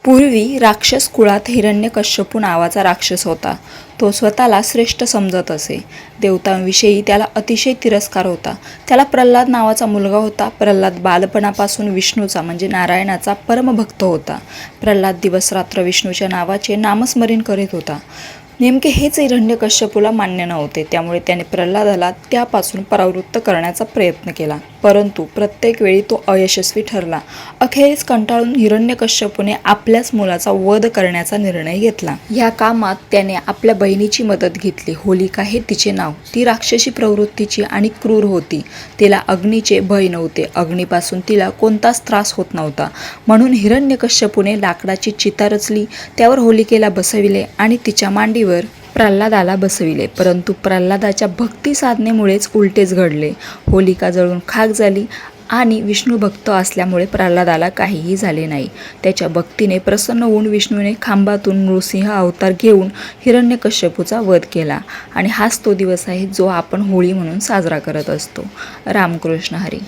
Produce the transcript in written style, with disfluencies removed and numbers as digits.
पूर्वी राक्षस कुळात हिरण्यकश्यपू नावाचा राक्षस होता. तो स्वतःला श्रेष्ठ समजत असे. देवतांविषयी त्याला अतिशय तिरस्कार होता. त्याला प्रल्हाद नावाचा मुलगा होता. प्रल्हाद बालपणापासून विष्णूचा म्हणजे नारायणाचा परमभक्त होता. प्रल्हाद दिवसरात्र विष्णूच्या नावाचे नामस्मरण करीत होता. नेमके हेच हिरण्यकश्यपूला मान्य नव्हते. त्यामुळे त्याने प्रल्हादाला त्यापासून परावृत्त करण्याचा प्रयत्न केला, परंतु प्रत्येक वेळी तो अयशस्वी ठरला. अखेरीस कंटाळून हिरण्यकश्यपूने आपल्याच मुलाचा वध करण्याचा निर्णय घेतला. या कामात त्याने आपल्या बहिणीची मदत घेतली. होलिका हे तिचे नाव. ती राक्षसी प्रवृत्तीची आणि क्रूर होती. तिला अग्नीचे भय नव्हते. अग्नीपासून तिला कोणताच त्रास होत नव्हता. म्हणून हिरण्यकश्यपूने लाकडाची चिता रचली, त्यावर होलिकेला बसविले आणि तिच्या मांडीवर प्रल्हादाला बसविले. परंतु प्रल्हादाच्या भक्ती साधनेमुळेच उलटेच घडले. होलिका जळून खाक झाली आणि विष्णू भक्त असल्यामुळे प्रल्हादाला काहीही झाले नाही. त्याच्या भक्तीने प्रसन्न होऊन विष्णूने खांबातून नृसिंह अवतार घेऊन हिरण्यकश्यपूचा वध केला. आणि हाच तो दिवस आहे जो आपण होळी म्हणून साजरा करत असतो. रामकृष्ण हरी.